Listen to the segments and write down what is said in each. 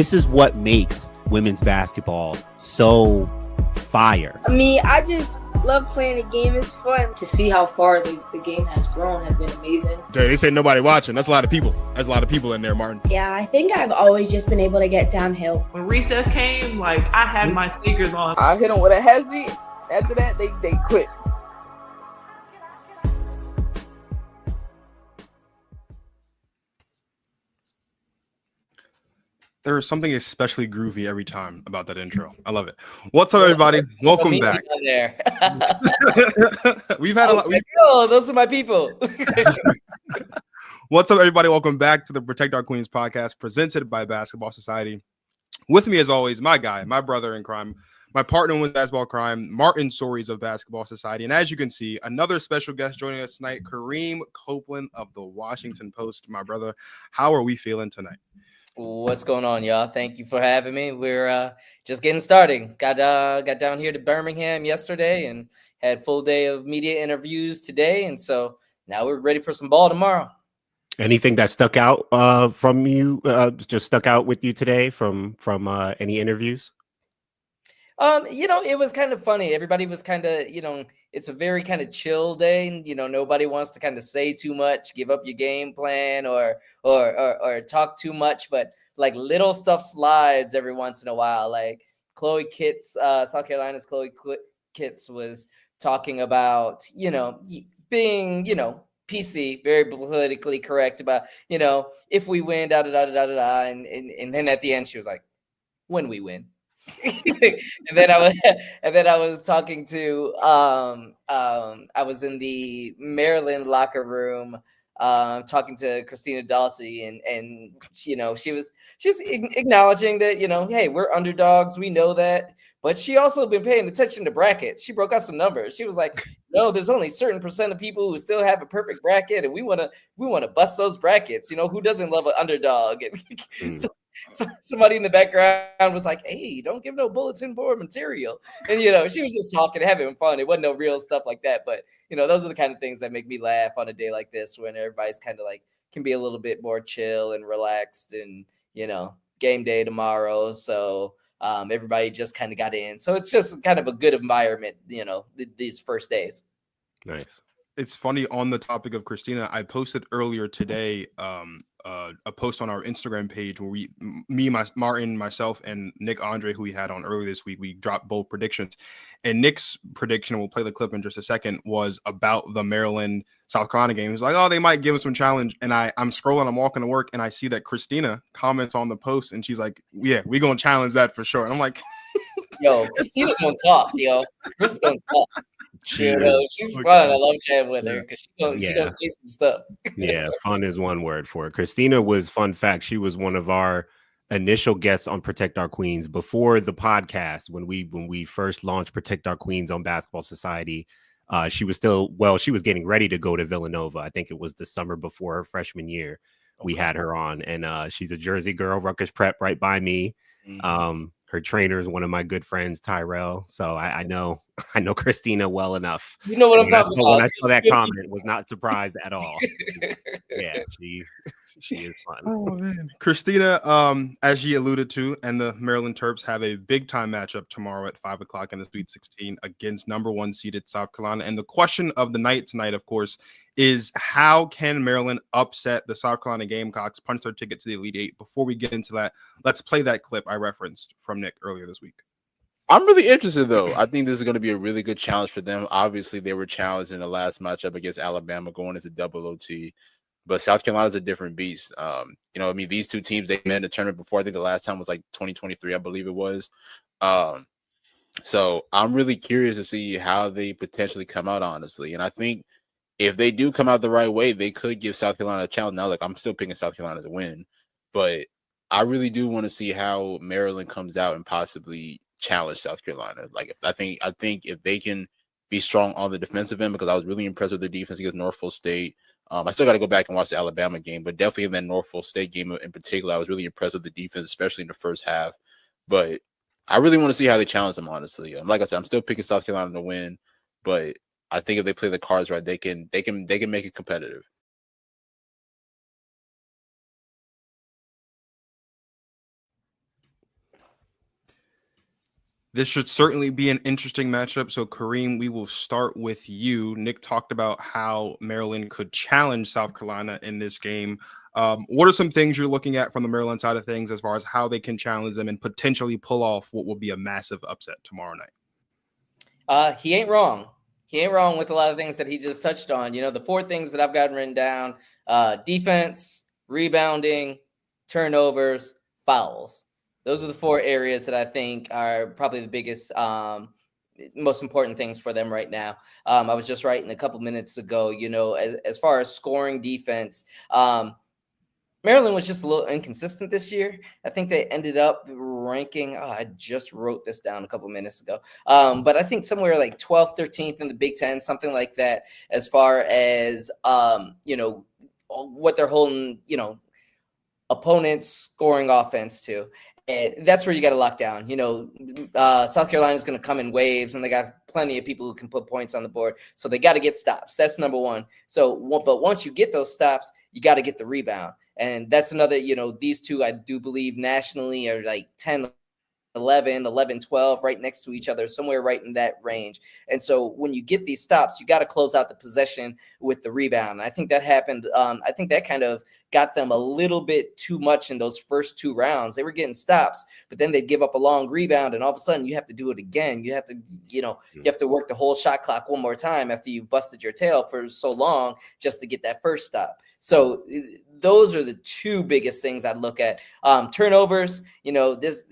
this is what makes women's basketball so fire. I mean, I just love playing the game. It's fun. To see how far the game has grown has been amazing. They say nobody watching. That's a lot of people. There's a lot of people in there, Martin. Yeah, I think I've always just been able to get downhill. When recess came, like, I had my sneakers on. I hit them with a hezzy. After that, they quit. There is something especially groovy every time about that intro. I love it. What's up, everybody? Welcome back. There. We've had a lot. Oh, those are my people. What's up, everybody? Welcome back to the Protect Our Queens podcast presented by Basketball Society. With me, as always, my guy, my brother in crime, my partner with basketball crime, Martin Sories of Basketball Society. And as you can see, another special guest joining us tonight, Kareem Copeland of the Washington Post. My brother, how are we feeling tonight? What's going on, y'all? Thank you for having me. We're just getting started. Got down here to Birmingham yesterday and had full day of media interviews today. And so now we're ready for some ball tomorrow. Anything that stuck out from you, just stuck out with you today from any interviews? It was kind of funny. Everybody was kind of, it's a very kind of chill day. And, nobody wants to kind of say too much, give up your game plan or talk too much. But like little stuff slides every once in a while. Like Chloe Kitts, South Carolina's Chloe Kitts was talking about, being, PC, very politically correct about, if we win, da da da da da da. And then at the end, she was like, when we win. and then I was talking to I was in the Maryland locker room talking to Christina Dawsey and she was acknowledging that hey, we're underdogs, we know that, but she also been paying attention to brackets. She broke out some numbers. She was like, no, there's only a certain percent of people who still have a perfect bracket, and we want to bust those brackets. Who doesn't love an underdog? And so somebody in the background was like, hey, don't give no bulletin board material. And, she was just talking, having fun. It wasn't no real stuff like that. But, those are the kind of things that make me laugh on a day like this when everybody's kind of like can be a little bit more chill and relaxed and, game day tomorrow. So everybody just kind of got in. So it's just kind of a good environment, these first days. Nice. It's funny, on the topic of Christina, I posted earlier today a post on our Instagram page where Martin, myself, and Nick Andre, who we had on earlier this week, we dropped bold predictions. And Nick's prediction, we'll play the clip in just a second, was about the Maryland South Carolina game. He was like, oh, they might give us some challenge. And I'm scrolling, I'm walking to work, and I see that Christina comments on the post, and she's like, yeah, we're going to challenge that for sure. And I'm like, yo, Christina's going to talk, yo. Christina's going to talk. She's fun. I love chatting with her because she gonna say some stuff. Yeah, fun is one word for it. Christina was, fun fact, she was one of our initial guests on Protect Our Queens before the podcast. When we first launched Protect Our Queens on Basketball Society, she was getting ready to go to Villanova. I think it was the summer before her freshman year. We had her on, and she's a Jersey girl, Rutgers Prep, right by me. Mm-hmm. Her trainer is one of my good friends, Tyrell. So I know Christina well enough. You know what I'm talking about. When I saw that comment, was not surprised at all. Yeah, she is fun. Oh man, Christina, as she alluded to, and the Maryland Terps have a big time matchup tomorrow at 5:00 in the Sweet 16 against number 1 seeded South Carolina. And the question of the night tonight, of course, is how can Maryland upset the South Carolina Gamecocks, punch their ticket to the Elite Eight? Before we get into that, let's play that clip I referenced from Nick earlier this week. I'm really interested, though. I think this is going to be a really good challenge for them. Obviously, they were challenged in the last matchup against Alabama going into double OT. But South Carolina's a different beast. These two teams, they met in the tournament before. I think the last time was like 2023, I believe it was. So I'm really curious to see how they potentially come out, honestly. And I think if they do come out the right way, they could give South Carolina a challenge. Now, look, I'm still picking South Carolina to win, but I really do want to see how Maryland comes out and possibly challenge South Carolina. Like, I think if they can be strong on the defensive end, because I was really impressed with their defense against Norfolk State. I still got to go back and watch the Alabama game, but definitely in that Norfolk State game in particular, I was really impressed with the defense, especially in the first half. But I really want to see how they challenge them, honestly. Like I said, I'm still picking South Carolina to win, but I think if they play the cards right, they can make it competitive. This should certainly be an interesting matchup. So, Kareem, we will start with you. Nick talked about how Maryland could challenge South Carolina in this game. What are some things you're looking at from the Maryland side of things as far as how they can challenge them and potentially pull off what will be a massive upset tomorrow night? He ain't wrong. He ain't wrong with a lot of things that he just touched on. You know, the 4 things that I've gotten written down: defense, rebounding, turnovers, fouls. Those are the 4 areas that I think are probably the biggest, most important things for them right now. I was just writing a couple minutes ago, you know, as far as scoring defense, Maryland was just a little inconsistent this year. I think they ended up ranking, I just wrote this down a couple minutes ago, but I think somewhere like 12th, 13th in the Big Ten, something like that, as far as, you know, what they're holding, you know, opponents scoring offense to. And that's where you got to lock down. You know, South Carolina is going to come in waves, and they got plenty of people who can put points on the board. So they got to get stops. That's number one. So, but once you get those stops, you got to get the rebound. And that's another, you know, these two, I do believe nationally are like 10, 11, 11, 12, right next to each other, somewhere right in that range. And so when you get these stops, you got to close out the possession with the rebound. I think that happened. I think that kind of got them a little bit too much in those first 2 rounds. They were getting stops, but then they'd give up a long rebound, and all of a sudden you have to do it again. You have to, you know, you have to work the whole shot clock one more time after you've busted your tail for so long just to get that first stop. So those are the 2 biggest things I'd look at. Turnovers, you know, this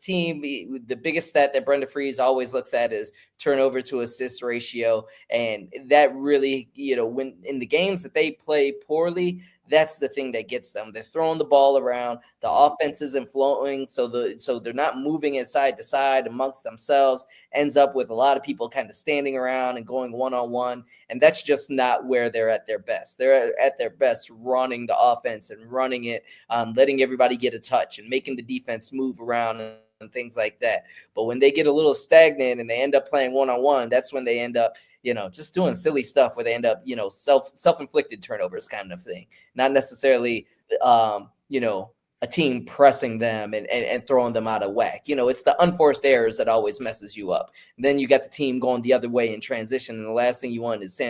team, the biggest stat that Brenda Freeze always looks at is turnover to assist ratio. And that really, you know, when in the games that they play poorly, that's the thing that gets them. They're throwing the ball around. The offense isn't flowing, so they're not moving it side to side amongst themselves. Ends up with a lot of people kind of standing around and going one-on-one, and that's just not where they're at their best. They're at their best running the offense and running it, letting everybody get a touch and making the defense move around and things like that. But when they get a little stagnant and they end up playing one-on-one, that's when they end up, you know, just doing silly stuff where they end up, you know, self-inflicted turnovers kind of thing. Not necessarily, you know, a team pressing them and throwing them out of whack. You know, it's the unforced errors that always messes you up. And then you got the team going the other way in transition. And the last thing you want is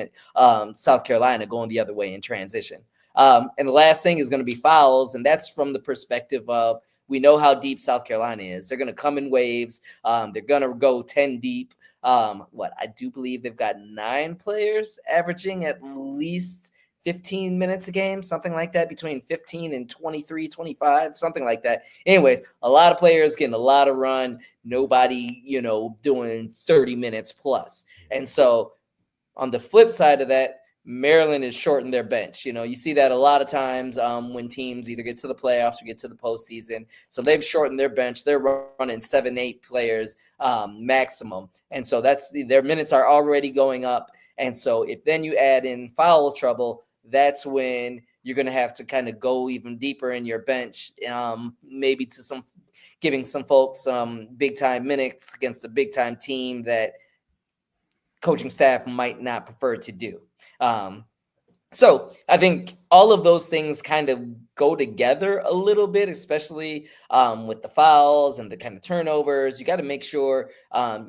South Carolina going the other way in transition. And the last thing is going to be fouls. And that's from the perspective of, we know how deep South Carolina is. They're going to come in waves. They're going to go 10 deep. I do believe they've got 9 players averaging at least 15 minutes a game, something like that, between 15 and 23, 25, something like that. Anyways, a lot of players getting a lot of run. Nobody, you know, doing 30 minutes plus. And so on the flip side of that, Maryland is shorting their bench. You know, you see that a lot of times when teams either get to the playoffs or get to the postseason. So they've shortened their bench. They're running 7, 8 players maximum. And so their minutes are already going up. And so if then you add in foul trouble, that's when you're going to have to kind of go even deeper in your bench, maybe to giving some folks big time minutes against a big time team that coaching staff might not prefer to do. So I think all of those things kind of go together a little bit, especially with the fouls and the kind of turnovers. You got to make sure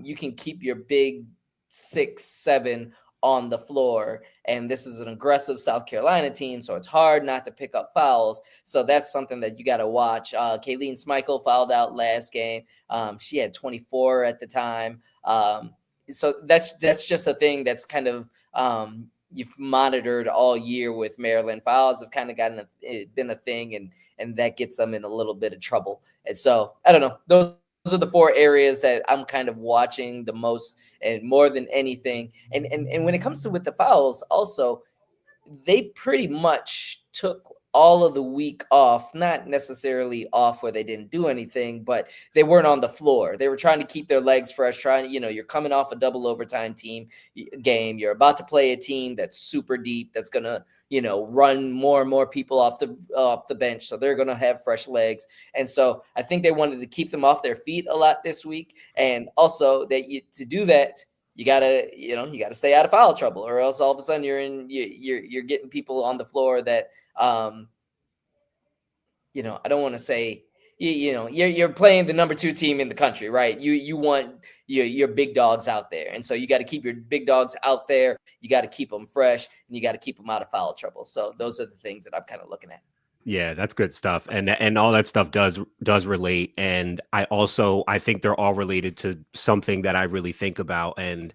you can keep your big 6, 7 on the floor. And this is an aggressive South Carolina team, so it's hard not to pick up fouls. So that's something that you got to watch. Kayleen Smichael fouled out last game. She had 24 at the time. So that's just a thing that's kind of you've monitored all year with Maryland. Fouls have kind of been a thing, and that gets them in a little bit of trouble. And so I don't know. Those are the 4 areas that I'm kind of watching the most and more than anything. And when it comes to with the fouls, also, they pretty much took all of the week off, not necessarily off where they didn't do anything, but they weren't on the floor. They were trying to keep their legs fresh, you're coming off a double overtime game. You're about to play a team that's super deep, that's going to, run more and more people off the bench. So they're going to have fresh legs. And so I think they wanted to keep them off their feet a lot this week. And also that to do that, you gotta stay out of foul trouble, or else all of a sudden you're getting people on the floor that, I don't want to say you're playing the number 2 team in the country, right? You want your big dogs out there, and so you got to keep your big dogs out there. You got to keep them fresh, and you got to keep them out of foul trouble. So those are the things that I'm kind of looking at. Yeah, that's good stuff. And all that stuff does relate. And I think they're all related to something that I really think about. And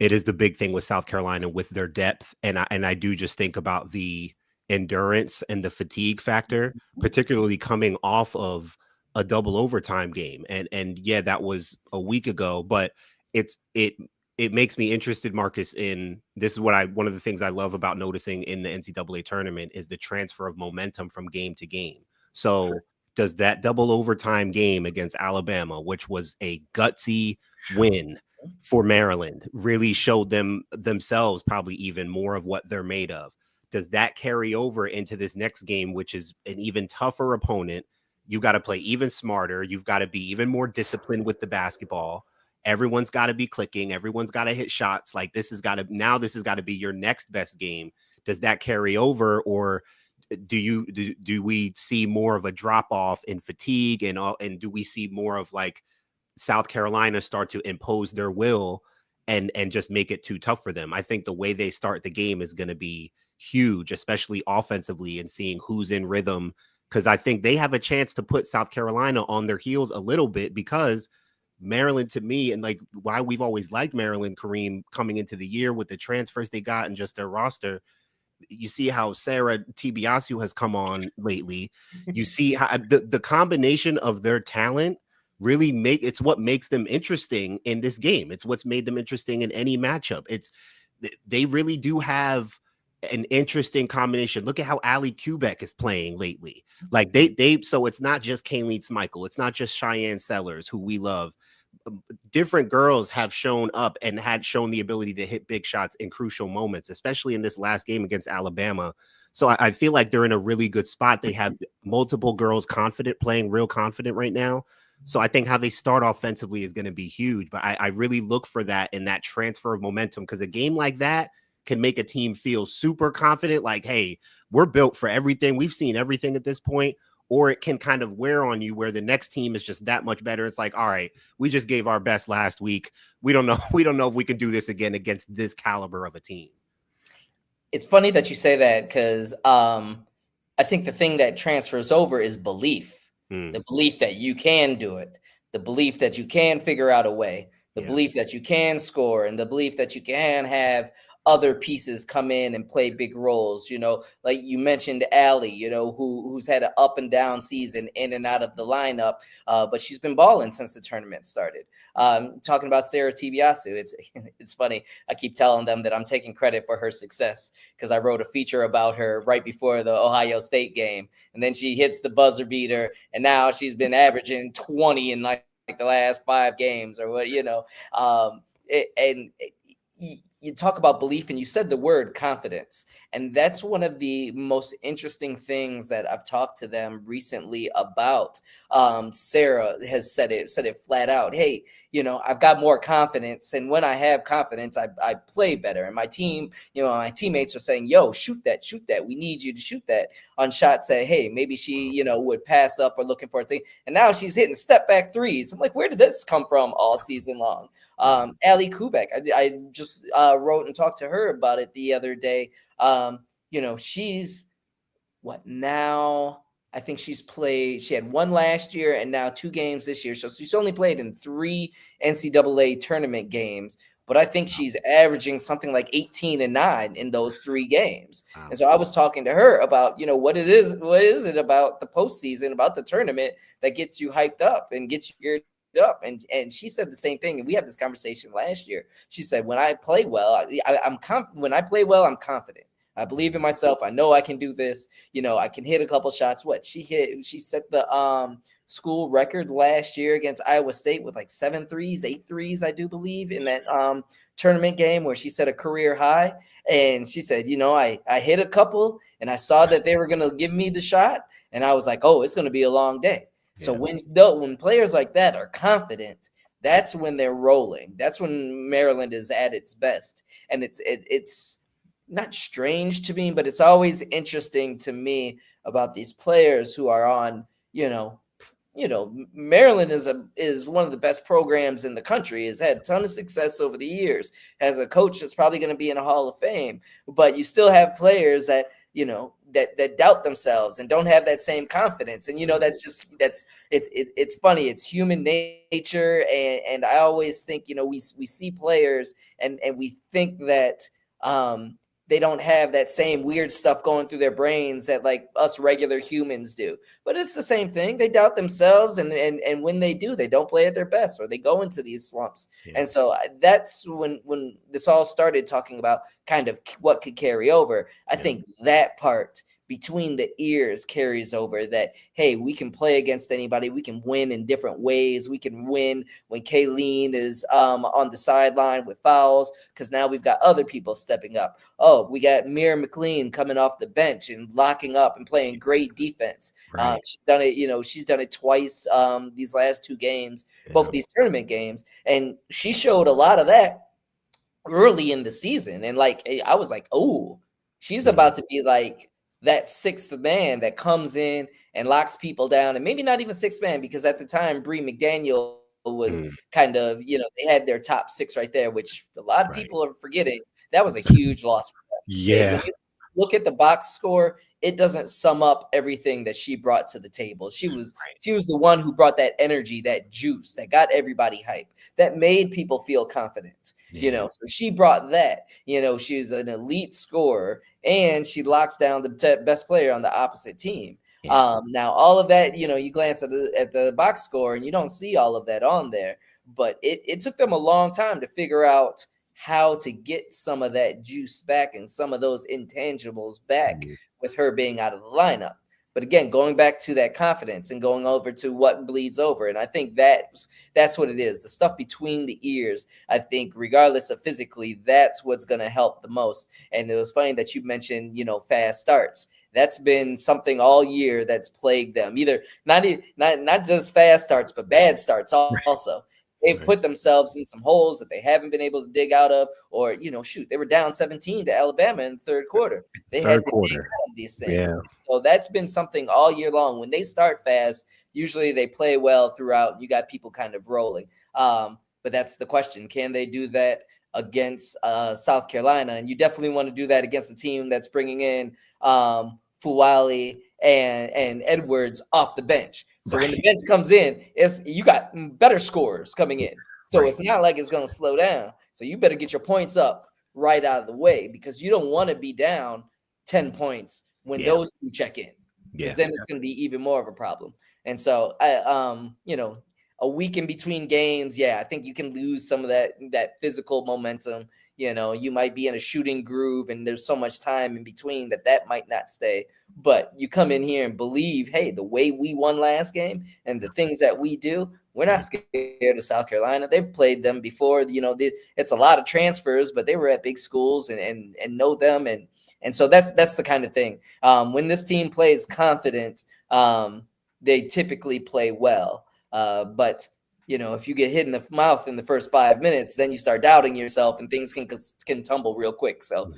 it is the big thing with South Carolina with their depth. And I do just think about the endurance and the fatigue factor, particularly coming off of a double overtime game. And yeah, that was a week ago, but it makes me interested, Marcus, in this is one of the things I love about noticing in the NCAA tournament is the transfer of momentum from game to game. So does that double overtime game against Alabama, which was a gutsy win for Maryland, really showed themselves probably even more of what they're made of? Does that carry over into this next game, which is an even tougher opponent? You got to play even smarter. You've got to be even more disciplined with the basketball. Everyone's got to be clicking. Everyone's got to hit shots. Like this has got to be your next best game. Does that carry over, or do we see more of a drop off in fatigue, and do we see more of like South Carolina start to impose their will and just make it too tough for them? I think the way they start the game is going to be huge, especially offensively, and seeing who's in rhythm, because I think they have a chance to put South Carolina on their heels a little bit, because Maryland, to me, and like why we've always liked Maryland, Kareem, coming into the year with the transfers they got and just their roster. You see how Sarah Tibiasu has come on lately. You see how the combination of their talent really it's what makes them interesting in this game. It's what's made them interesting in any matchup. They really do have an interesting combination. Look at how Ali Kubek is playing lately. Like so it's not just Kayleen Smichael. It's not just Cheyenne Sellers, who we love. Different girls have shown up and had shown the ability to hit big shots in crucial moments, especially in this last game against Alabama. So I feel like they're in a really good spot. They have multiple girls playing real confident right now. So I think how they start offensively is going to be huge. But I really look for that in that transfer of momentum, because a game like that can make a team feel super confident, like, hey, we're built for everything. We've seen everything at this point. Or it can kind of wear on you where the next team is just that much better. It's like, all right, we just gave our best last week. We don't know if we can do this again against this caliber of a team. It's funny that you say that, because I think the thing that transfers over is belief. The belief that you can do it, the belief that you can figure out a way, the belief that you can score, and the belief that you can have other pieces come in and play big roles. Like you mentioned Allie, who's had an up and down season in and out of the lineup, but she's been balling since the tournament started. Talking about Sarah Tibiasu, it's funny. I keep telling them that I'm taking credit for her success, because I wrote a feature about her right before the Ohio State game, and then she hits the buzzer beater, and now she's been averaging 20 in like the last 5 games or what, you talk about belief, and you said the word confidence. And that's one of the most interesting things that I've talked to them recently about. Sarah has said it flat out. Hey, I've got more confidence. And when I have confidence, I play better. And my team, my teammates are saying, yo, shoot that. We need you to shoot that on shots that, hey, maybe she, would pass up or looking for a thing. And now she's hitting step back threes. I'm like, where did this come from all season long? Ali Kubek, I just wrote and talked to her about it the other day. She's what now? I think she had 1 last year and now 2 games this year. So she's only played in 3 NCAA tournament games, but I think she's averaging something like 18 and 9 in those 3 games. Wow. And so I was talking to her about, what is it about the postseason, about the tournament that gets you hyped up and gets you geared up, and she said the same thing, and we had this conversation last year. She said, when I play well, when I play well, I'm confident. I believe in myself. I know I can do this. I can hit a couple shots. She set the school record last year against Iowa State with like 7 threes, 8 threes, I do believe, in that tournament game where she set a career high. And she said, I hit a couple, and I saw that they were going to give me the shot, and I was like, oh, it's going to be a long day. So when players like that are confident, that's when they're rolling. That's when Maryland is at its best. And it's not strange to me, but it's always interesting to me about these players who are on, Maryland is one of the best programs in the country, has had a ton of success over the years, has a coach that's probably going to be in a Hall of Fame, but you still have players that, that doubt themselves and don't have that same confidence. And, it's funny. It's human nature. And I always think, we see players and we think that, they don't have that same weird stuff going through their brains that like us regular humans do. But it's the same thing. They doubt themselves, and when they do, they don't play at their best, or they go into these slumps. Yeah. And so that's when this all started, talking about kind of what could carry over. I think that part between the ears carries over, that, hey, we can play against anybody. We can win in different ways. We can win when Kayleen is on the sideline with fouls, because now we've got other people stepping up. Oh, we got Mira McLean coming off the bench and locking up and playing great defense. Right. She's done it, she's done it twice these last 2 games, both these tournament games. And she showed a lot of that early in the season. And like, I was like, oh, she's about to be like that 6th man that comes in and locks people down. And maybe not even 6th man, because at the time, Bree McDaniel was kind of, they had their top 6 right there, which a lot of people are forgetting. That was a huge loss for them. Yeah. When you look at the box score, it doesn't sum up everything that she brought to the table. She was the one who brought that energy, that juice, that got everybody hyped, that made people feel confident. So she brought that. She's an elite scorer, and she locks down the best player on the opposite team. Now all of that, you glance at the box score and you don't see all of that on there, but it took them a long time to figure out how to get some of that juice back and some of those intangibles back with her being out of the lineup. But again, going back to that confidence and going over to what bleeds over. And I think that's what it is. The stuff between the ears, I think, regardless of physically, that's what's going to help the most. And it was funny that you mentioned, fast starts. That's been something all year that's plagued them. Either not just fast starts, but bad starts also. They've put themselves in some holes that they haven't been able to dig out of, or, they were down 17 to Alabama in the 3rd quarter. They had to dig out of these things. Yeah. So that's been something all year long. When they start fast, usually they play well throughout. You got people kind of rolling. But that's the question. Can they do that against South Carolina? And you definitely want to do that against a team that's bringing in Fuwali and Edwards off the bench. So when the bench comes in, you got better scorers coming in. So it's not like it's going to slow down. So you better get your points up right out of the way, because you don't want to be down 10 points when those 2 check in, because then it's going to be even more of a problem. And so, a week in between games, I think you can lose some of that physical momentum. You might be in a shooting groove and there's so much time in between that might not stay. But you come in here and believe, hey, the way we won last game and the things that we do, we're not scared of South Carolina. They've played them before. It's a lot of transfers, but they were at big schools and know them. And so that's the kind of thing. When this team plays confident, they typically play well. But if you get hit in the mouth in the first 5 minutes, then you start doubting yourself and things can tumble real quick. So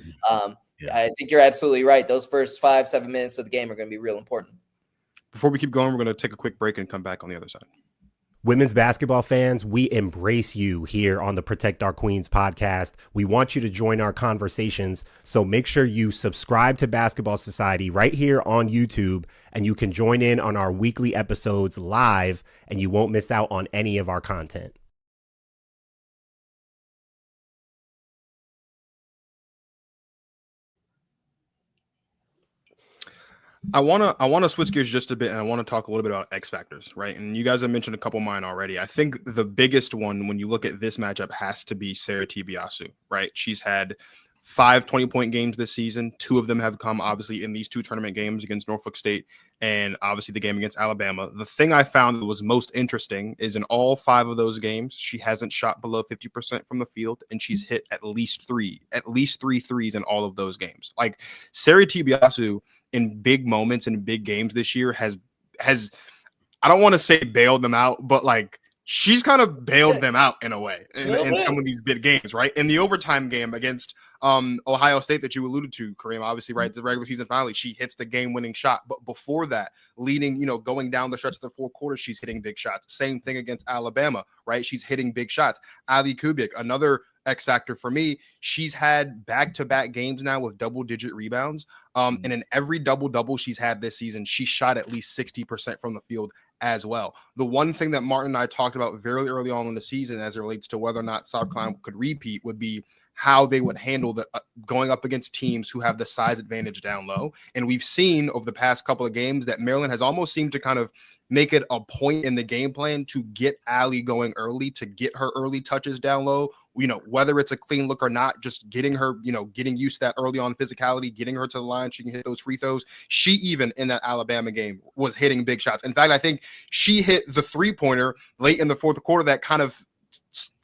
I think you're absolutely right. Those first 5-7 minutes of the game are going to be real important. Before we keep going, we're going to take a quick break and come back on the other side. Women's basketball fans, we embrace you here on the Protect Our Queens podcast. We want you to join our conversations, so make sure you subscribe to Basketball Society right here on YouTube, and you can join in on our weekly episodes live, and you won't miss out on any of our content. I wanna switch gears just a bit, and I want to talk a little bit about X factors, right? And you guys have mentioned a couple of mine already. I think the biggest one when you look at this matchup has to be Sarah Tibiasu, right? She's had 5 20-point games this season. 2 of them have come obviously in these 2 tournament games against Norfolk State and obviously the game against Alabama. The thing I found that was most interesting is in all 5 of those games, she hasn't shot below 50% from the field, and she's hit at least 3 threes in all of those games. Like, Sarah Tibiasu in big moments and big games this year has I don't want to say bailed them out, but like she's kind of bailed them out in a way in bit. some of these big games, right? In the overtime game against Ohio State that you alluded to, Kareem, obviously, right, the regular season finale, she hits the game-winning shot. But before that, leading, going down the stretch of the fourth quarter, she's hitting big shots. Same thing against Alabama, right? She's hitting big shots. Ali Kubik, another X factor for me, she's had back-to-back games now with double-digit rebounds. And in every double-double she's had this season, she shot at least 60% from the field as well. The one thing that Martin and I talked about very early on in the season as it relates to whether or not South Carolina could repeat would be how they would handle the going up against teams who have the size advantage down low. And we've seen over the past couple of games that Maryland has almost seemed to kind of make it a point in the game plan to get Ali going early, to get her early touches down low, whether it's a clean look or not, just getting her, getting used to that early on physicality, getting her to the line. She can hit those free throws. She even in that Alabama game was hitting big shots. In fact, I think she hit the 3-pointer late in the fourth quarter that kind of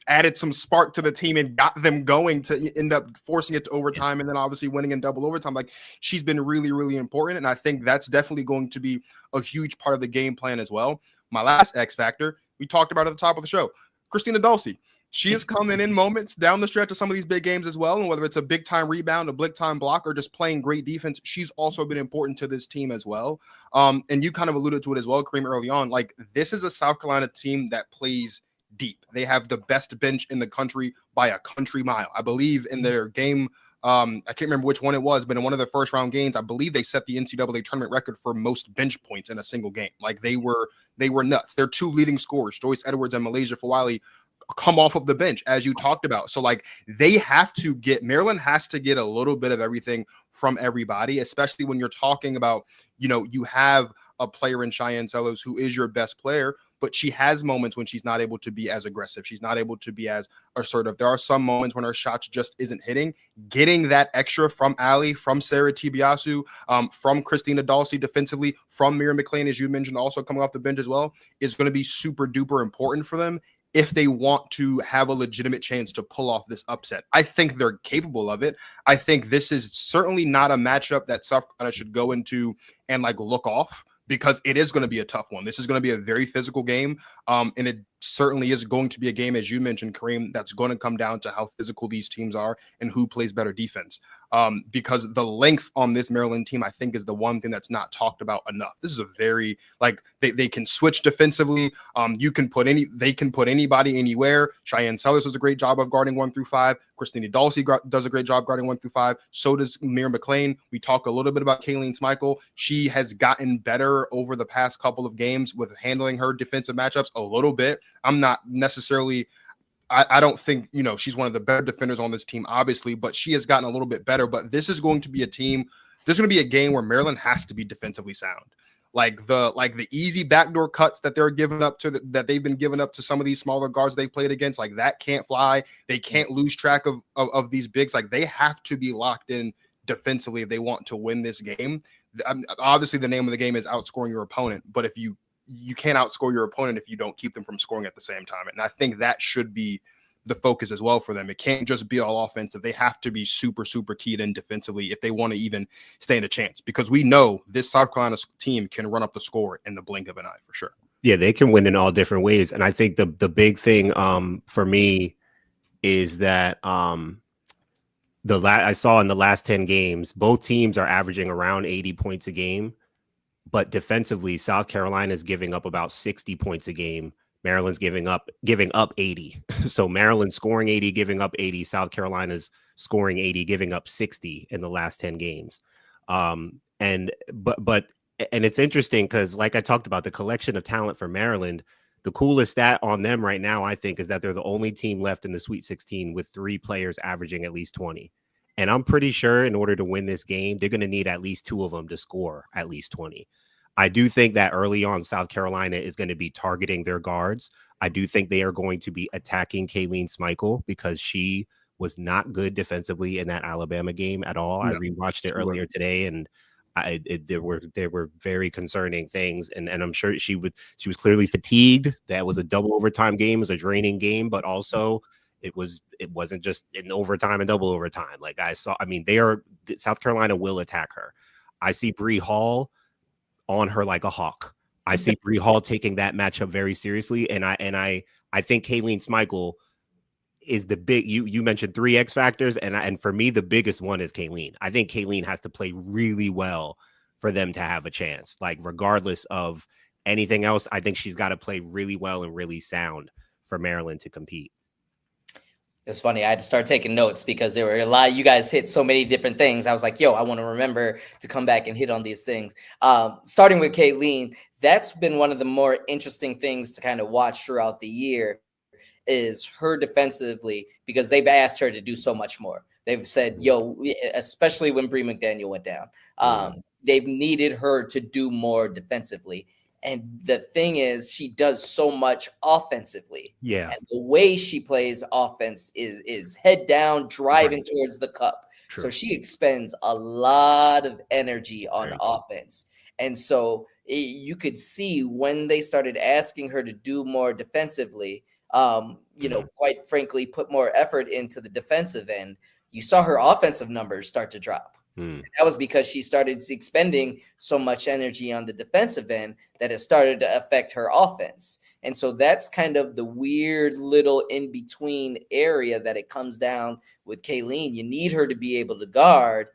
added some spark to the team and got them going to end up forcing it to overtime and then obviously winning in double overtime. Like, she's been really, really important. And I think that's definitely going to be a huge part of the game plan as well. My last X factor, we talked about at the top of the show, Christina Dulce. She is coming in moments down the stretch of some of these big games as well. And whether it's a big time rebound, a big time block, or just playing great defense, she's also been important to this team as well. And you kind of alluded to it as well, Kareem, early on. Like, this is a South Carolina team that plays deep. They have the best bench in the country by a country mile. I believe in their game, I can't remember which one it was, but in one of their first round games, I believe they set the NCAA tournament record for most bench points in a single game. Like, they were nuts. Their two leading scorers, Joyce Edwards and Malaysia Fawali, come off of the bench, as you talked about. So, like, Maryland has to get a little bit of everything from everybody, especially when you're talking about, you have a player in Cheyenne Sellers who is your best player, but she has moments when she's not able to be as aggressive. She's not able to be as assertive. There are some moments when her shots just isn't hitting. Getting that extra from Ali, from Sarah Tibiasu, from Christina Dulce defensively, from Mira McLean, as you mentioned, also coming off the bench as well, is going to be super duper important for them if they want to have a legitimate chance to pull off this upset. I think they're capable of it. I think this is certainly not a matchup that South Carolina should go into and look off, because it is going to be a tough one. This is going to be a very physical game. And it certainly is going to be a game, as you mentioned, Kareem, that's going to come down to how physical these teams are and who plays better defense. Because the length on this Maryland team, I think, is the one thing that's not talked about enough. This is a very, they can switch defensively. They can put anybody anywhere. Cheyenne Sellers does a great job of guarding 1 through 5. Christina Dulce does a great job guarding 1 through 5. So does Mira McLean. We talk a little bit about Kayleen Smichael. She has gotten better over the past couple of games with handling her defensive matchups a little bit. I'm not necessarily, I don't think, she's one of the better defenders on this team, obviously, but she has gotten a little bit better. But this is going to be a game where Maryland has to be defensively sound. Like the easy backdoor cuts that they're giving up that they've been giving up to some of these smaller guards they played against, like, that can't fly. They can't lose track of these bigs. Like, they have to be locked in defensively if they want to win this game. Obviously, the name of the game is outscoring your opponent, but if you can't outscore your opponent if you don't keep them from scoring at the same time. And I think that should be the focus as well for them. It can't just be all offensive. They have to be super, super keyed in defensively if they want to even stand a chance, because we know this South Carolina team can run up the score in the blink of an eye for sure. Yeah, they can win in all different ways. And I think the big thing for me is that I saw in the last 10 games, both teams are averaging around 80 points a game. But defensively, South Carolina is giving up about 60 points a game. Maryland's giving up 80. So Maryland scoring 80, giving up 80. South Carolina's scoring 80, giving up 60 in the last 10 games. And it's interesting because, like I talked about, the collection of talent for Maryland, the coolest stat on them right now, I think, is that they're the only team left in the Sweet 16 with 3 players averaging at least 20. And I'm pretty sure in order to win this game, they're going to need at least 2 of them to score at least 20. I do think that early on, South Carolina is going to be targeting their guards. I do think they are going to be attacking Kayleen Smichael because she was not good defensively in that Alabama game at all. I rewatched it earlier today, and there were very concerning things. And I'm sure she was clearly fatigued. That was a double overtime game. It was a draining game, but also it wasn't just in overtime and double overtime. Like South Carolina will attack her. I see Bree Hall on her like a hawk. I see Bree Hall taking that matchup very seriously, and I think Kayleen Smikle is the big. You mentioned 3 X factors, and for me the biggest one is Kayleen. I think Kayleen has to play really well for them to have a chance. Like regardless of anything else, I think she's got to play really well and really sound for Maryland to compete. It's funny. I had to start taking notes because there were a lot. You guys hit so many different things. I was like, yo, I want to remember to come back and hit on these things. Starting with Kayleen, that's been one of the more interesting things to kind of watch throughout the year is her defensively, because they've asked her to do so much more. They've said, yo, especially when Bree McDaniel went down, they've needed her to do more defensively. And the thing is, she does so much offensively. Yeah. And the way she plays offense is head down, driving towards the cup. True. So she expends a lot of energy on offense. And so you could see when they started asking her to do more defensively, quite frankly, put more effort into the defensive end, you saw her offensive numbers start to drop. That was because she started expending so much energy on the defensive end that it started to affect her offense. And so that's kind of the weird little in-between area that it comes down with Kayleen. You need her to be able to guard,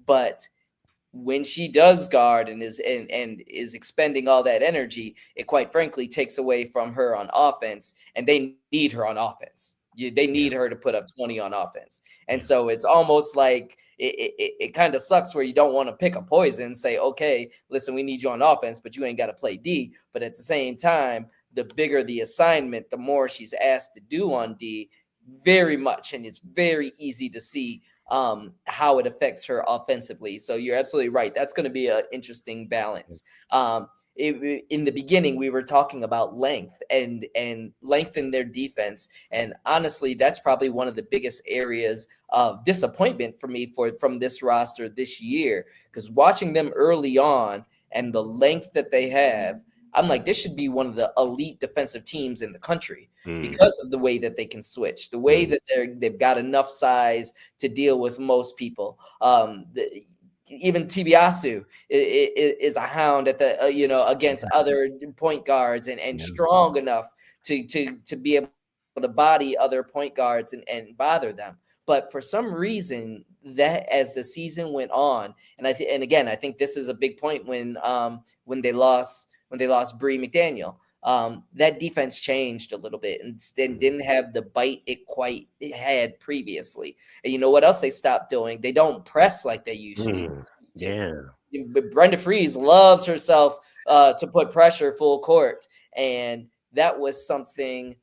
but when she does guard and is expending all that energy, it quite frankly takes away from her on offense, and they need her on offense. They need her to put up 20 on offense. And so it's almost like it kind of sucks where you don't want to pick a poison and say, okay, listen, we need you on offense, but you ain't got to play D. But at the same time, the bigger the assignment, the more she's asked to do on D, very much. And it's very easy to see how it affects her offensively. So you're absolutely right. That's going to be an interesting balance. In the beginning, we were talking about length and length in their defense. And honestly, that's probably one of the biggest areas of disappointment for me from this roster this year, because watching them early on and the length that they have, I'm like, this should be one of the elite defensive teams in the country because of the way that they can switch, the way that they've got enough size to deal with most people. Even Tibiasu is a hound at the against other point guards and strong enough to be able to body other point guards and bother them. But for some reason, that as the season went on, and I think this is a big point when they lost Bree McDaniel. That defense changed a little bit and didn't have the bite it had previously. And you know what else they stopped doing? They don't press like they usually used to. Brenda Fries loves herself to put pressure full court, and that was something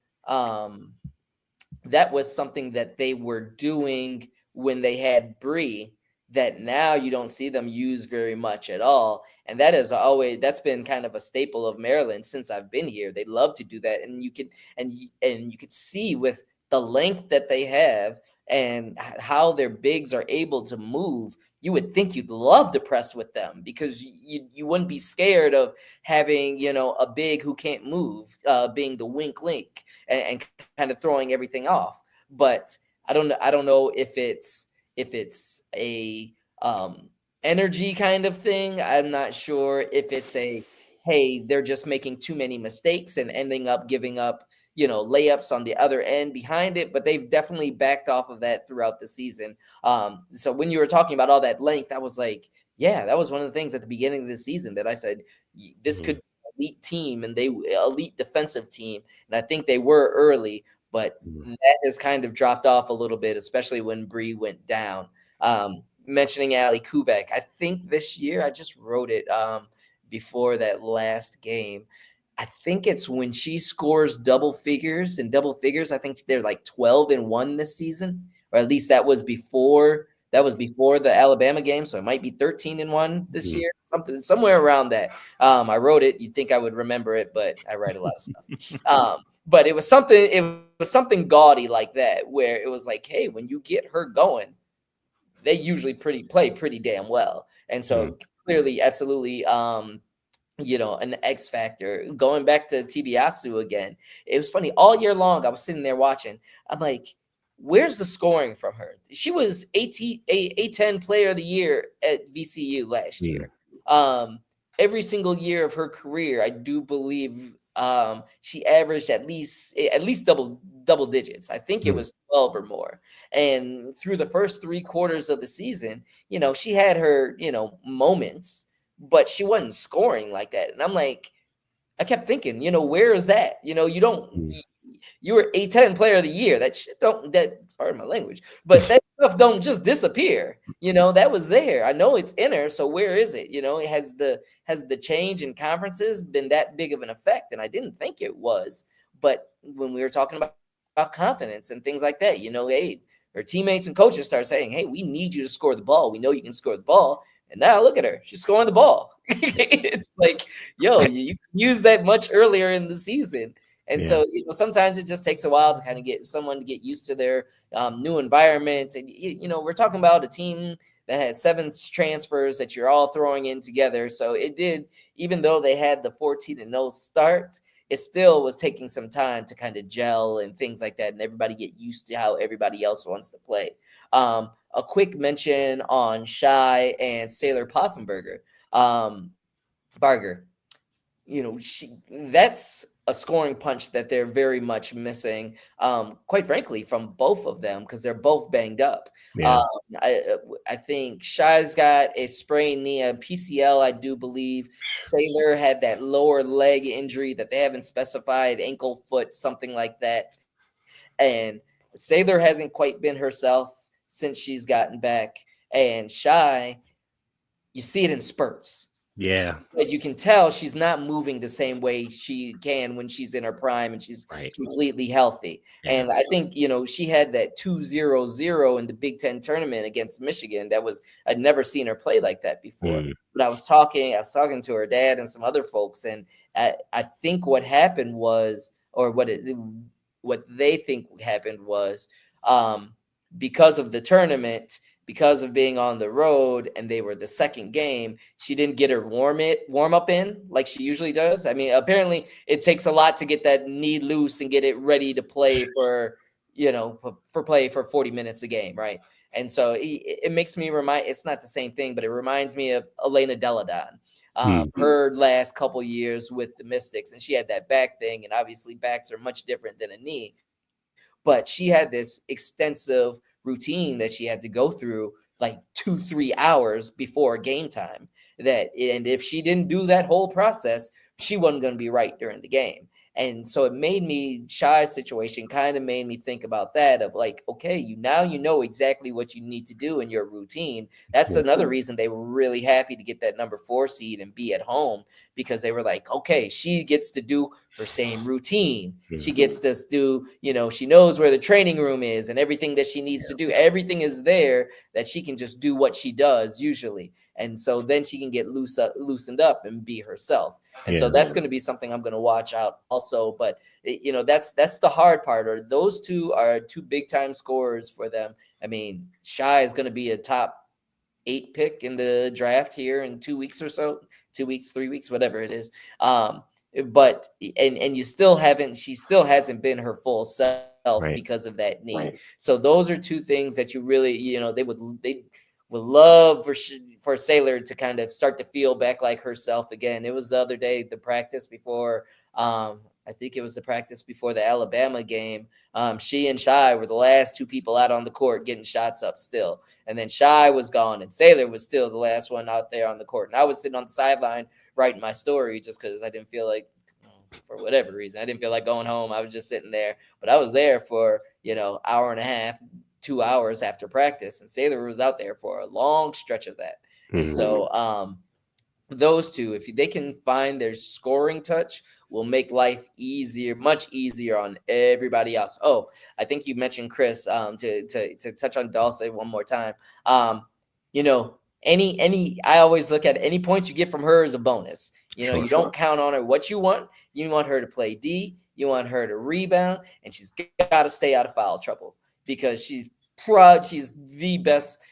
that they were doing when they had Bree, that now you don't see them use very much at all. And that's been kind of a staple of Maryland since I've been here. They love to do that. And you could see with the length that they have and how their bigs are able to move, you would think you'd love to press with them, because you wouldn't be scared of having, a big who can't move, being the wink link and kind of throwing everything off. But I don't know if it's a energy kind of thing. I'm not sure if it's hey, they're just making too many mistakes and ending up giving up, layups on the other end behind it, but they've definitely backed off of that throughout the season. So when you were talking about all that length, I was like, yeah, that was one of the things at the beginning of the season that I said, this could be an elite team and elite defensive team. And I think they were early, but that has kind of dropped off a little bit, especially when Bree went down. Mentioning Ali Kubek, I think this year, I just wrote it before that last game. I think it's when she scores double figures. I think they're like 12-1 this season, or at least that was before the Alabama game. So it might be 13-1 this year, somewhere around that. I wrote it. You'd think I would remember it, but I write a lot of stuff. But it was something gaudy like that, where it was like, hey, when you get her going, they usually play pretty damn well. And so clearly, absolutely, an X factor. Going back to Tibiasu again, it was funny. All year long, I was sitting there watching. I'm like, where's the scoring from her? She was A10 player of the year at VCU last year. every single year of her career, I do believe she averaged at least double digits. I think it was 12 or more. And through the first 3 quarters of the season, she had her, moments, but she wasn't scoring like that. And I'm like, I kept thinking, where is that? You don't. You were A10 player of the year. That shit pardon my language, but that stuff don't just disappear. That was there. I know it's in her. So where is it? It has the change in conferences been that big of an effect? And I didn't think it was. But when we were talking about confidence and things like that, hey, her teammates and coaches start saying, hey, we need you to score the ball. We know you can score the ball. And now look at her. She's scoring the ball. It's like, yo, you use that much earlier in the season. And so, sometimes it just takes a while to kind of get someone to get used to their new environment. And, we're talking about a team that had 7 transfers that you're all throwing in together. So it did, even though they had the 14-0 start, it still was taking some time to kind of gel and things like that. And everybody get used to how everybody else wants to play. A quick mention on Shy and Saylor Poffenberger. Barger. That's a scoring punch that they're very much missing, quite frankly, from both of them, because they're both banged up. Yeah. I think Shy's got a sprained knee, a PCL, I do believe. Saylor had that lower leg injury that they haven't specified, ankle, foot, something like that. And Saylor hasn't quite been herself since she's gotten back. And Shy, you see it in spurts. Yeah. But you can tell she's not moving the same way she can when she's in her prime and she's completely healthy. Yeah. And I think, she had that 2-0-0 in the Big Ten tournament against Michigan. I'd never seen her play like that before. But I was talking to her dad and some other folks. And I think what happened was, or what they think happened was, because of the tournament, because of being on the road and they were the second game, she didn't get her warm up in like she usually does. I mean, apparently it takes a lot to get that knee loose and get it ready to play for 40 minutes a game. Right. And so it makes me it's not the same thing, but it reminds me of Elena Deladon, her last couple years with the Mystics, and she had that back thing, and obviously backs are much different than a knee, but she had this extensive routine that she had to go through like 2-3 hours before game time, and if she didn't do that whole process, she wasn't going to be right during the game. And so it made me, Shy's situation kind of made me think about that, of like, okay, you know exactly what you need to do in your routine. That's another reason they were really happy to get that number 4 seed and be at home, because they were like, okay, she gets to do her same routine. She gets to do, she knows where the training room is and everything that she needs to do. Everything is there that she can just do what she does usually. And so then she can get loosened up and be herself. And so that's going to be something I'm going to watch out also. But, that's the hard part. Or those two are 2 big time scorers for them. I mean, Shy is going to be a top 8 pick in the draft here in 2 weeks or so, 2 weeks, 3 weeks, whatever it is. But she still hasn't been her full self because of that knee. So those are 2 things that you really, they would love for Saylor to kind of start to feel back like herself again. It was the other day, the practice before, I think it was the practice before the Alabama game. She and Shy were the last 2 people out on the court getting shots up still. And then Shy was gone and Saylor was still the last one out there on the court. And I was sitting on the sideline writing my story just because I didn't feel like, for whatever reason, I didn't feel like going home. I was just sitting there. But I was there for, hour and a half, 2 hours after practice. And Saylor was out there for a long stretch of that. And so those 2, if they can find their scoring touch, will make life easier, much easier on everybody else. Oh, I think you mentioned Chris, to touch on Dulce one more time. I always look at any points you get from her as a bonus. You don't count on her. What you want her to play D, you want her to rebound, and she's got to stay out of foul trouble, because she's the best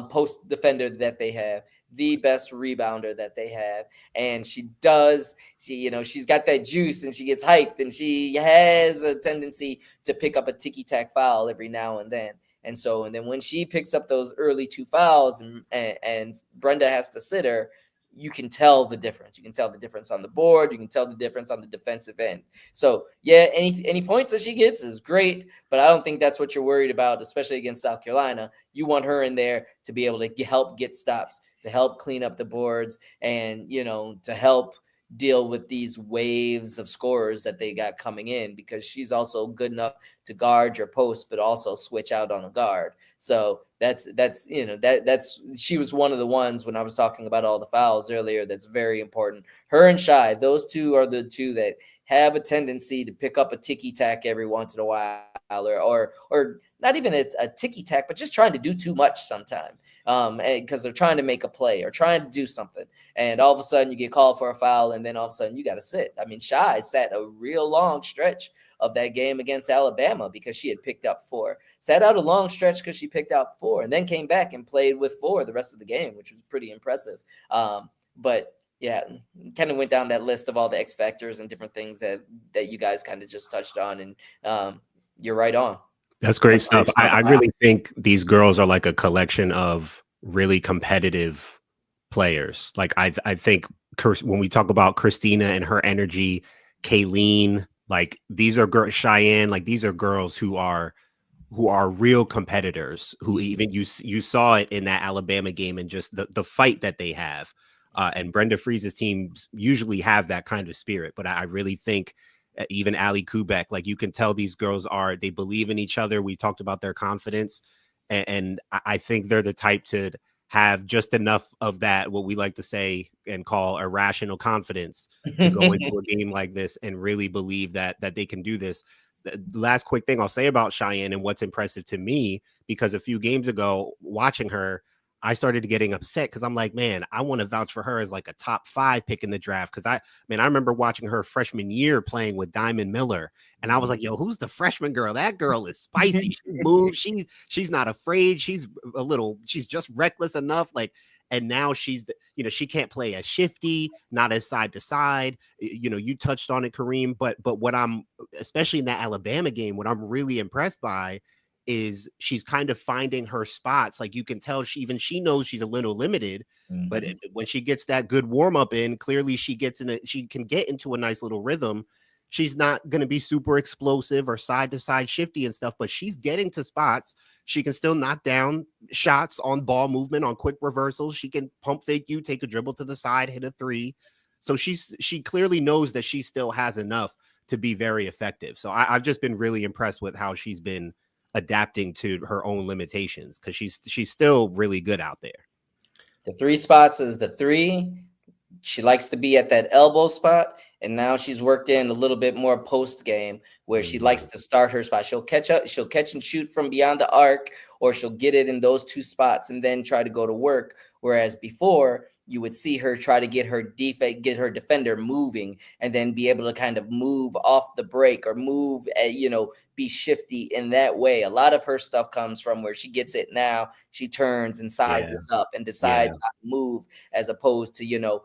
post defender that they have, the best rebounder that they have. And she's got that juice and she gets hyped, and she has a tendency to pick up a ticky-tack foul every now and then. And then when she picks up those early 2 fouls and Brenda has to sit her, you can tell the difference. You can tell the difference on the board. You can tell the difference on the defensive end. So yeah, any points that she gets is great, but I don't think that's what you're worried about, especially against South Carolina. You want her in there to be able to help get stops, to help clean up the boards, and to help deal with these waves of scorers that they got coming in, because she's also good enough to guard your post, but also switch out on a guard. So that's she was one of the ones when I was talking about all the fouls earlier. That's very important. Her and Shy, those two are the two that have a tendency to pick up a ticky tack every once in a while, or not even a ticky tack, but just trying to do too much sometime, because they're trying to make a play or trying to do something, and all of a sudden you get called for a foul, and then all of a sudden you got to sit. I mean, Shy sat a real long stretch of that game against Alabama because she had picked up 4. Sat out a long stretch because she picked out 4, and then came back and played with 4 the rest of the game, which was pretty impressive. But yeah, kind of went down that list of all the X factors and different things that you guys kind of just touched on, and you're right on. That's great stuff. I really think these girls are like a collection of really competitive players. Like I think when we talk about Christina and her energy, Kayleen, like these are girls, Cheyenne, like these are girls who are real competitors, who even you saw it in that Alabama game, and just the fight that they have. And Brenda Friese's teams usually have that kind of spirit, but I really think even Ali Kubek, like you can tell these girls they believe in each other. We talked about their confidence, and I think they're the type to have just enough of that, what we like to say and call irrational confidence, to go into a game like this and really believe that they can do this. The last quick thing I'll say about Cheyenne and what's impressive to me, because a few games ago watching her, I started getting upset because I'm like, man, I want to vouch for her as like a top 5 pick in the draft. Because I remember watching her freshman year playing with Diamond Miller, and I was like, yo, who's the freshman girl? That girl is spicy. She moves. She's not afraid. She's just reckless enough. Like, and now she's she can't play as shifty, not as side to side. You touched on it, Kareem. But what I'm, especially in that Alabama game, what I'm really impressed by is she's kind of finding her spots. Like you can tell she knows she's a little limited, but when she gets that good warm up in, clearly she can get into a nice little rhythm. She's not going to be super explosive or side to side shifty and stuff, but she's getting to spots. She can still knock down shots on ball movement, on quick reversals. She can pump fake you, take a dribble to the side, hit a 3. So she clearly knows that she still has enough to be very effective. So I've just been really impressed with how she's been adapting to her own limitations, because she's still really good out there. The 3 spots is the 3. She likes to be at that elbow spot, and now she's worked in a little bit more post game where she likes to start her spot. She'll catch and shoot from beyond the arc, or she'll get it in those 2 spots and then try to go to work. Whereas before, you would see her try to get her defender moving, and then be able to kind of move off the break or move, be shifty in that way. A lot of her stuff comes from where she gets it now. She turns and sizes up and decides how to move, as opposed to,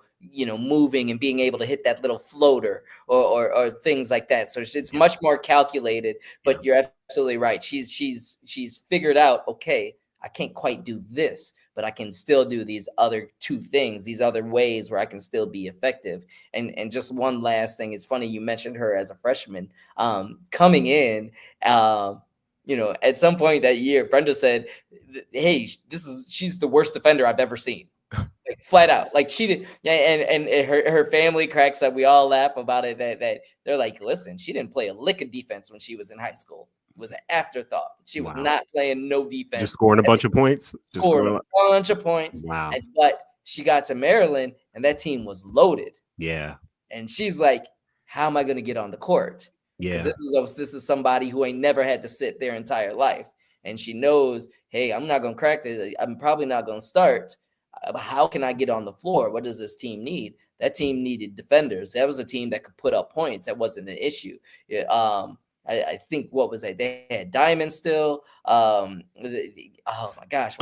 moving and being able to hit that little floater or things like that. So it's much more calculated, but you're absolutely right. She's figured out, okay, I can't quite do this, but I can still do these other 2 things, these other ways where I can still be effective. And just one last thing, it's funny you mentioned her as a freshman coming in. At some point that year, Brenda said, "Hey, she's the worst defender I've ever seen." Like, flat out, like she did, and her family cracks up. We all laugh about it. That they're like, "Listen, she didn't play a lick of defense when she was in high school. It was an afterthought. She was not playing no defense. Just scoring a bunch of points. Wow. But she got to Maryland, and that team was loaded. Yeah. And she's like, how am I going to get on the court? Yeah. This is somebody who ain't never had to sit their entire life. And she knows, hey, I'm not going to crack this. I'm probably not going to start. How can I get on the floor? What does this team need? That team needed defenders. That was a team that could put up points. That wasn't an issue. I think what was that? They had Diamond still. Oh my gosh!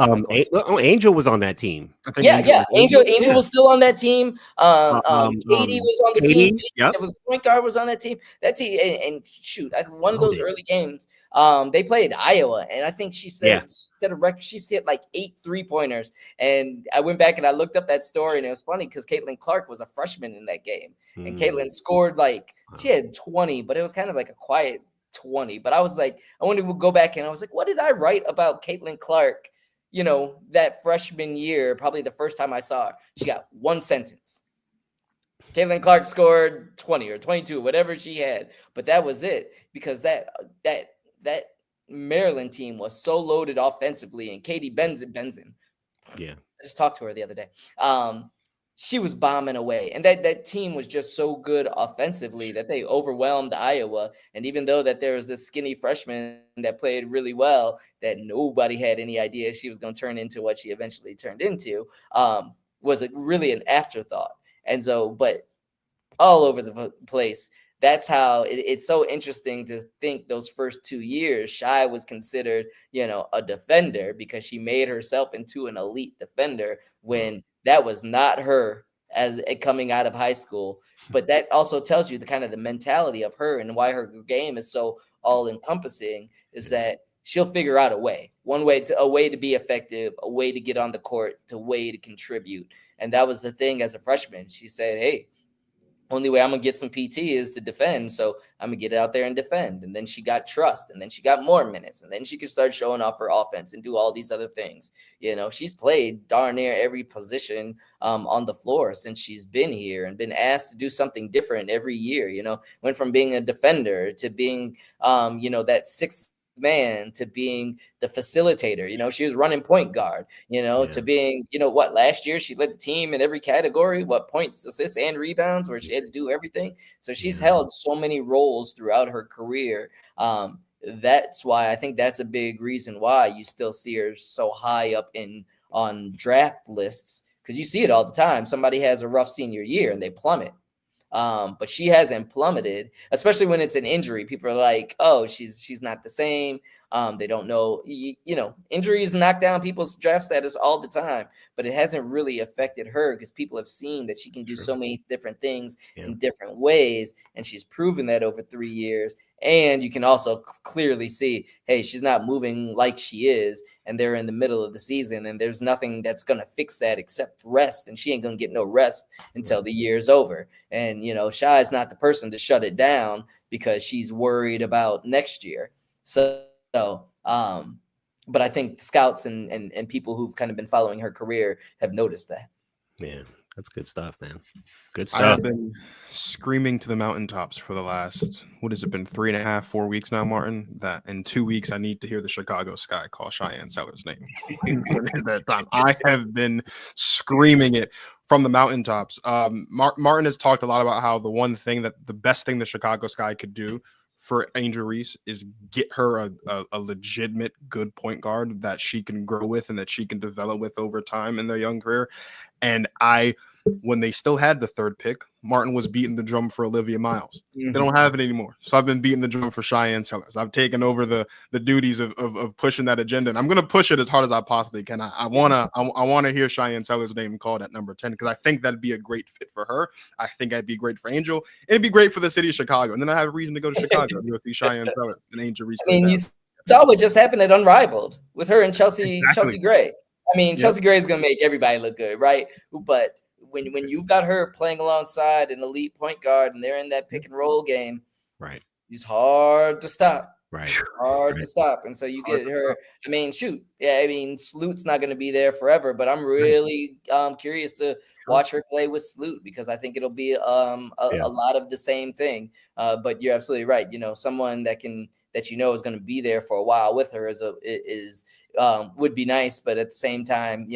Angel was on that team. Angel was still on that team. Katie was on the team. Yep. Point guard was on that team. That team, and shoot, one of those early games. They played Iowa, and I think she said set a record. She's hit like 8 3-pointers. And I went back and I looked up that story, and it was funny because Caitlin Clark was a freshman in that game, and Caitlin scored like she had 20, but it was kind of like a quiet 20. But I was like, I wanted to go back and I was like, what did I write about Caitlin Clark? You know, that freshman year, probably the first time I saw her, she got one sentence. Caitlin Clark scored 20 or 22, whatever she had, but that was it, because that Maryland team was so loaded offensively, and Katie Benson. Yeah, I just talked to her the other day. She was bombing away, and that team was just so good offensively that they overwhelmed Iowa. And even though that there was this skinny freshman that played really well, that nobody had any idea she was going to turn into what she eventually turned into, was really an afterthought. And so, but all over the place, that's how it's so interesting to think those first 2 years, Shai was considered, a defender because she made herself into an elite defender when that was not her as coming out of high school. But that also tells you the kind of the mentality of her and why her game is so all encompassing is that she'll figure out a way to be effective, a way to get on the court, a way to contribute. And that was the thing as a freshman. She said, hey, only way I'm going to get some PT is to defend. So I'm going to get out there and defend. And then she got trust, and then she got more minutes, and then she could start showing off her offense and do all these other things. She's played darn near every position on the floor since she's been here and been asked to do something different every year. Went from being a defender to being, that sixth man to being the facilitator. She was running point guard, to being, last year she led the team in every category, points, assists, and rebounds, where she had to do everything. So she's held so many roles throughout her career. That's why I think that's a big reason why you still see her so high up on draft lists, because you see it all the time. Somebody has a rough senior year and they plummet. But she hasn't plummeted, especially when it's an injury. People are like, oh, she's not the same. They don't know, injuries knock down people's draft status all the time, but it hasn't really affected her because people have seen that she can do so many different things in different ways. And she's proven that over 3 years. And you can also clearly see, hey, she's not moving like she is, and they're in the middle of the season, and there's nothing that's going to fix that except rest, and she ain't going to get no rest until the year's over. And, Shai is not the person to shut it down because she's worried about next year. So, but I think scouts and people who've kind of been following her career have noticed that. Yeah. That's good stuff, man. Good I have stuff. been screaming to the mountaintops for the last, what has it been, 3.5, 4 weeks now, Martin, that in 2 weeks I need to hear the Chicago Sky call Cheyenne Sellers' name. That time. I have been screaming it from the mountaintops. Martin has talked a lot about how the best thing the Chicago Sky could do for Angel Reese is get her a legitimate good point guard that she can grow with and that she can develop with over time in their young career. And when they still had the third pick, Martin was beating the drum for Olivia Miles. They don't have it anymore. So I've been beating the drum for Cheyenne Sellers. I've taken over the duties of pushing that agenda, and I'm going to push it as hard as I possibly can. I want to hear Cheyenne Sellers' name called at number 10 because I think that'd be a great fit for her. I think that'd be great for Angel. It'd be great for the city of Chicago. And then I have a reason to go to Chicago to go see Cheyenne Sellers and Angel Reese. I mean, you saw what just happened at Unrivaled with her and Chelsea Gray. I mean, Chelsea Gray is going to make everybody look good, right? But when you've got her playing alongside an elite point guard and they're in that pick and roll game, right, it's hard to stop. Right. Hard to stop. And so you get her. I mean, shoot. Yeah, I mean, Sloot's not going to be there forever, but I'm really curious to watch her play with Sloot because I think it'll be a lot of the same thing. But you're absolutely right. Someone that is going to be there for a while with her would be nice, but at the same time,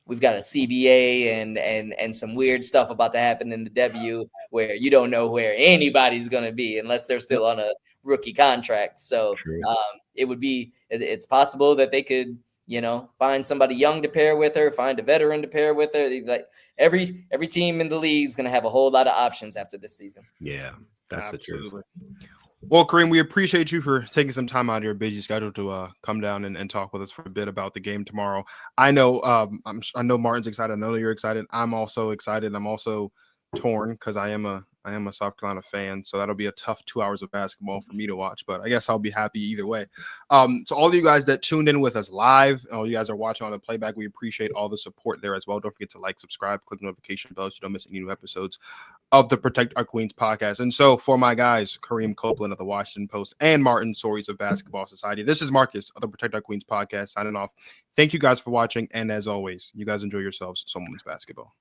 we've got a CBA and some weird stuff about to happen in the W where you don't know where anybody's going to be unless they're still on a rookie contract. So it's possible that they could, find somebody young to pair with her, find a veteran to pair with her. Like every team in the league is going to have a whole lot of options after this season. Yeah, that's absolutely the truth. Well, Kareem, we appreciate you for taking some time out of your busy schedule to come down and talk with us for a bit about the game tomorrow. I know I know Martin's excited. I know you're excited. I'm also excited. I'm also torn because I am a I am a South Carolina fan, so that'll be a tough 2 hours of basketball for me to watch, but I guess I'll be happy either way. So all of you guys that tuned in with us live, all you guys are watching on the playback, we appreciate all the support there as well. Don't forget to like, subscribe, click the notification bell so you don't miss any new episodes of the Protect Our Queens podcast. And so for my guys, Kareem Copeland of the Washington Post and Martin Stories of Basketball Society, this is Marcus of the Protect Our Queens podcast signing off. Thank you guys for watching. And as always, you guys enjoy yourselves some women's basketball.